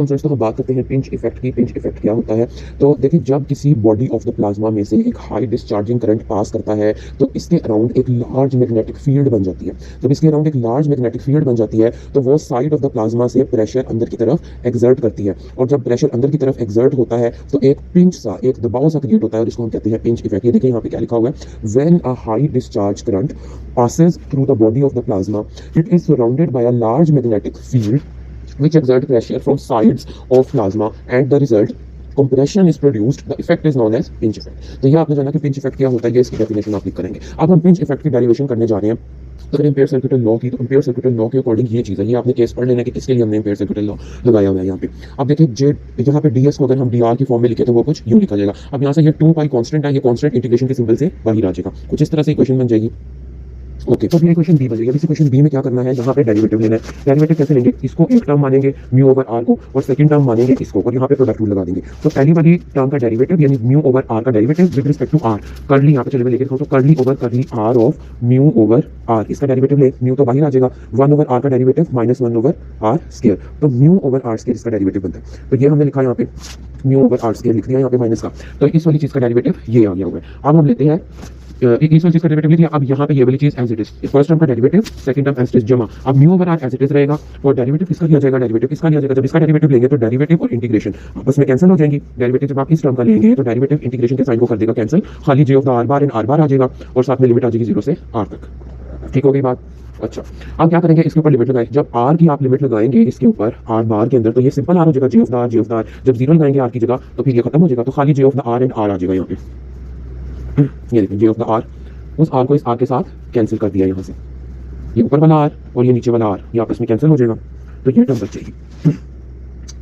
तो हम बात करते हैं पिंच इफेक्ट की। पिंच इफेक्ट क्या होता है? तो देखिए, जब किसी बॉडी ऑफ द प्लाज्मा में से एक हाई डिस्चार्जिंग करंट पास करता है तो इसके अराउंड एक लार्ज मैग्नेटिक फील्ड बन जाती है। जब इसके अराउंड एक लार्ज मैग्नेटिक फील्ड बन जाती है तो वो साइड ऑफ द प्लाज्मा से प्रेशर अंदर की तरफ एक्सर्ट करती है, और जब प्रेशर अंदर की तरफ एक्सर्ट होता है तो एक पिंच सा, एक दबाव सा क्रिएट होता है, और इसको हम कहते हैं पिंच इफेक्ट। ये देखिए यहाँ पे क्या लिखा हुआ है, when a high discharge current passes through the body of the plasma, it is surrounded by a large magnetic field which exert pressure from sides of plasma, and the result compression is produced. The effect is known as pinch effect. तो ये आपने जाना कि pinch effect क्या होता है, ये इसकी डेफिनेशन आप लिख करेंगे। अब हम पिंच इफेक्ट की डेरिवेशन करने जा रहे हैं। तो अगर एम्पेयर सर्किटल लॉ की, तो एम्पेयर सर्किटल लॉ के अकॉर्डिंग ये चीज़ है, ये आपने केस पढ़ लेना है कि किसके लिए हमने एम्पेयर सर्किटल लॉ लगाया हुआ है यहाँ पे। अब देखिए, जे यहाँ पे ds को अगर हम dr की फॉर्म में लिखे तो वो कुछ यूँ लिखा जाएगा। अब यहाँ से ये 2 पाई कांस्टेंट है, ये कांस्टेंट इंटीग्रेशन के सिंबल से बाहर आ जाएगा, कुछ इस तरह से इक्वेशन बन जाएगी। ओके, तो ये क्वेश्चन बी बन जाएगी। इस क्वेश्चन बी में क्या करना है, यहाँ पे डेरिवेटिव लेना है। डेरिवेटिव कैसे लेंगे, इसको एक टर्म मानेंगे म्यू ओवर आर को, और सेकंड टर्म मानेंगे इसको, और यहाँ पे प्रोडक्ट रूल लगा देंगे। तो पहली वाली टर्म का डेरिवेटिव यानी म्यू ओवर आर का derivative with respect to R, curly यहाँ पे चलिए मैं लेके तो curly over curly R of mu over R, इसका डेरिवेटिव ले, म्यू तो बाहर आ जाएगा, 1 ओवर आर का derivative minus 1 over R square, तो म्यू ओवर आर स्क्वायर इसका डेरिवेटिव बनता है। तो ये हमने लिखा यहाँ पे म्यू ओवर आर स्क्वायर लिख दिया यहाँ पे माइनस का, तो इस वाली चीज का डेरिवेटिव ये आ गया हुआ है। अब हम लेते हैं इस वाली चीज का डेरिवेटिव लिया। अब यहाँ पे ये वाली चीज as it is, first term का derivative, second term as it is जमा। अब mu over r as it is रहेगा, और डेरिवेटिव किसका लिया जाएगा, डेरिवेटिव किसका लिया जाएगा, जब इसका डेरिवेटिव लेंगे तो डेरिवेटिव और इंटीग्रेशन आपस में कैंसिल हो जाएंगी। डेरिवेटिव जब आप इस टर्म का लेंगे तो डेरिवेटिव इंटीग्रेशन के साइन को कर देगा कैंसिल, खाली J of the r bar and r bar आ जाएगा, और साथ में लिमिट आ जाएगी 0 से r तक। ठीक हो गई बात? अच्छा, अब क्या करेंगे, इसके ऊपर लिमिट लगाएं। जब r की आप लिमिट लगाएंगे इसके ऊपर r बार के अंदर, तो ये सिंपल r हो जाएगा, J of the r, J of the r. जब 0 लगाएंगे r की जगह तो फिर ये खत्म हो जाएगा, तो खाली J of the r and r आ जाएगा यहाँ पे। ये देखिए, जे ऑफ द आर, उस r को इस r के साथ कैंसिल कर दिया यहाँ से, ये ऊपर वाला r और ये नीचे वाला r, ये आपस में कैंसिल हो जाएगा, तो ये टर्म बच जाएगी।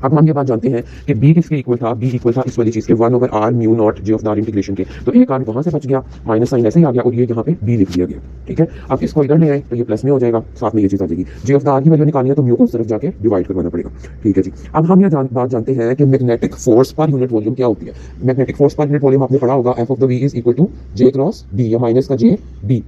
अब हम ये बात जानते हैं कि b किसके इक्वल था, b इक्वल था इस वाली चीज के 1 over r mu not J of the R integration के, तो एक r वहां से बच गया, माइनस साइन ऐसे ही आ गया, और ये यहाँ पे b लिख दिया गया। ठीक है, अब इसको इधर ले आए तो ये प्लस में हो जाएगा, साथ में ये चीज आ जाएगी, जे ऑफ द आर की वैल्यू निकालनी है तो म्यू को सिर्फ जाके डिवाइड करवाना पड़ेगा। ठीक है जी, अब हम ये बात जानते हैं कि magnetic force per unit volume क्या होती है। Magnetic force per unit volume आपने पढ़ा होगा, F of the V is equal to J cross D, या माइनस का जे डी,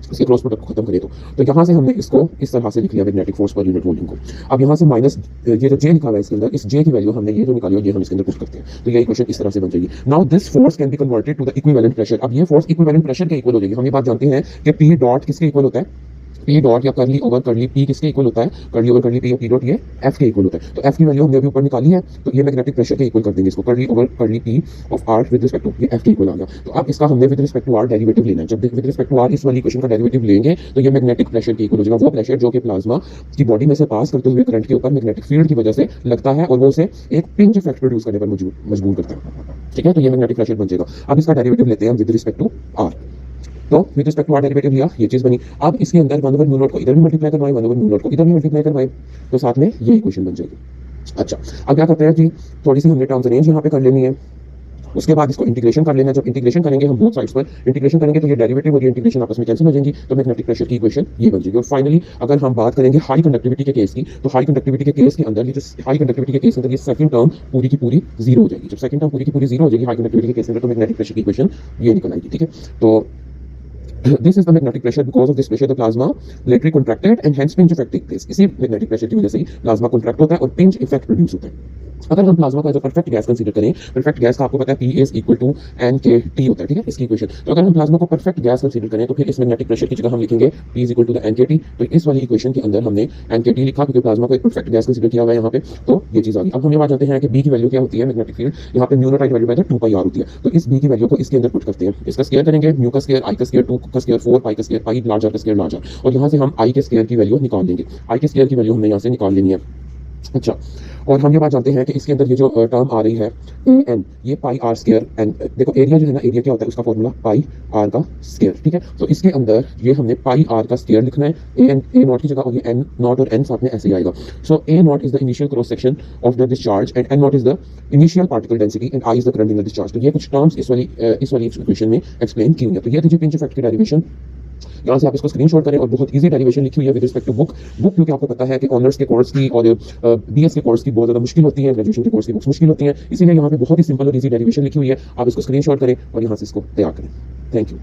इसके क्रॉस प्रोडक्ट को खत्म करें तो यहाँ से हमने इसको इस तरह से लिख लिया magnetic force per unit volume को। अब यहाँ से माइनस ये जो जे लिखा हुआ है इसके अंदर, इस जे की वैल्यू हमने ये जो निकाली है ये हम इसके अंदर पुट करते हैं, तो ये इक्वेशन इस तरह से बन जाएगी। Now this force can be converted to the equivalent pressure. अब ये फोर्स इक्विवेलेंट प्रेशर के इक्वल हो जाएगी। हम ये बात जानते हैं कि पी डॉट किसके इक्वल होता है, पी डॉट या करली ओवर करली पी किसके इक्वल होता है, करली ओवर करली पी या पी डॉट ये एफ के इक्वल होता है। तो एफ की वैल्यू हमने अभी ऊपर निकाली है, तो ये मैग्नेटिक प्रेशर के इक्वल कर देंगे इसको, curly over curly P of R with respect to ये एफ के इक्वल आ गया। तो अब इसका हमने with respect to R derivative लेना है। जब विद रिस्पेक्ट टू आर इस वाली इक्वेशन का डेरिवेटिव लेंगे तो ये मैग्नेटिक प्रेशर के इक्वल हो जाएगा, वो प्रेशर जो कि प्लाज्मा की बॉडी में से पास करते हुए करंट के ऊपर मैग्नेटिक फील्ड की वजह से लगता है, और वो उसे एक पिंच इफेक्ट प्रोड्यूस करने पर मजबूर करता है। ठीक है, तो ये मैग्नेटिक प्रेशर बन जाएगा। अब इसका डेरिवेटिव लेते हैं विद रिस्पेक्ट टू आर, तो with respect to R derivative लिया, ये चीज बनी। अब इसके अंदर 1 ओवर म्यू नॉट को इधर भी मल्टीप्लाई करवाएं, 1 ओवर म्यू नॉट को इधर भी मल्टीप्लाई करवाएं, तो साथ में ये इक्वेशन बन जाएगी। अच्छा, अब क्या करते हैं जी, थोड़ी सी हमने टर्म्स अरेंज यहाँ पे कर लेनी है, उसके बाद इसको इंटीग्रेशन कर लेना है। जब इंटीग्रेशन करेंगे हम बोथ साइड्स पर इंटीग्रेशन करेंगे तो ये डेरिवेटिव और ये इंटीग्रेशन आपस में कैंसिल हो जाएंगी, तो मैग्नेटिक प्रेशर की इक्वेशन ये बन जाएगी। और फाइनली अगर हम बात करेंगे हाई कंडक्टिविटी के केस की, तो हाई कंडक्टिविटी के केस के अंदर, ये जो हाई कंडक्टिविटी के केस के अंदर ये सेकंड टर्म पूरी की पूरी 0 हो जाएगी। जब सेकंड टर्म पूरी की पूरी 0 हो जाएगी हाई कंडक्टिविटी के केस के अंदर, तो मैग्नेटिक प्रेशर की इक्वेशन ये निकल आएगी। ठीक है, तो this is the magnetic pressure. Because of this pressure the plasma laterally contracted and hence pinch effect take place. इसी magnetic pressure की वजह से ही प्लाज्मा कॉन्ट्रैक्ट होता है और पिंच इफेक्ट प्रोड्यूस होता है। अगर हम प्लाज्मा को as a perfect gas consider करें, परफेक्ट गैस का आपको पता है P is equal to NKT होता है। ठीक है, इसकी इक्वेशन। तो अगर हम प्लाज्मा को परफेक्ट गैस कंसीडर करें तो फिर इस मैग्नेटिक प्रेशर की जगह हम लिखेंगे P is equal to the NKT। तो इस वाली इक्वेशन के अंदर हमने NKT लिखा क्योंकि प्लाज्मा को एक परफेक्ट गैस कंसीडर किया हुआ है यहाँ पे, तो ये चीज आ गई। अब हम ये बात जानते हैं कि B की वैल्यू क्या होती है, मैग्नेटिक फील्ड यहाँ पे mu naught divided by 2 pi r होती है। तो इस B की वैल्यू को इसके अंदर पुट करते हैं, इसका स्क्वायर करेंगे, म्यू का स्क्वायर, I का स्क्वायर, 2 का स्क्वायर, 4 पाई का स्क्वायर, पाई लार्जर का स्क्वायर लार्जर, और यहाँ से हम I के स्क्वायर की वैल्यू निकाल लेंगे। I के स्क्वायर की वैल्यू हमने यहाँ से निकाल लेनी है। अच्छा, और हम ये बात जानते हैं कि इसके अंदर ये जो टर्म आ रही है an, ये पाई आर स्क्वायर एन, देखो एरिया जो है ना, एरिया क्या होता है उसका फॉर्मूला पाई आर का स्क्वायर। ठीक है, तो इसके अंदर ये हमने पाई आर का स्क्वायर लिखना है, ए नॉट की जगह, और ये एन नॉट और एन साथ में ऐसे ही आएगा। So a naught is the initial cross section of the discharge and n naught is the initial particle density and I is the current in the discharge. तो ये कुछ टर्म्स इस वाली इक्वेशन में एक्सप्लेन की हुई है। तो ये थी पिंच इफेक्ट की डेरिवेशन। यहाँ से आप इसको स्क्रीनशॉट करें, और बहुत इजी डेरिवेशन लिखी हुई है विद रिस्पेक्ट टू बुक क्योंकि आपको पता है कि ऑनर्स के कोर्स की और बीएस के कोर्स की बहुत ज़्यादा मुश्किल होती है, ग्रेजुएशन के कोर्स की बुक्स मुश्किल होती हैं, इसीलिए यहाँ पे बहुत ही सिंपल और इजी डेरिवेशन लिखी हुई है। आप इसको स्क्रीनशॉट करें और यहाँ से इसको तैयार करें। Thank you.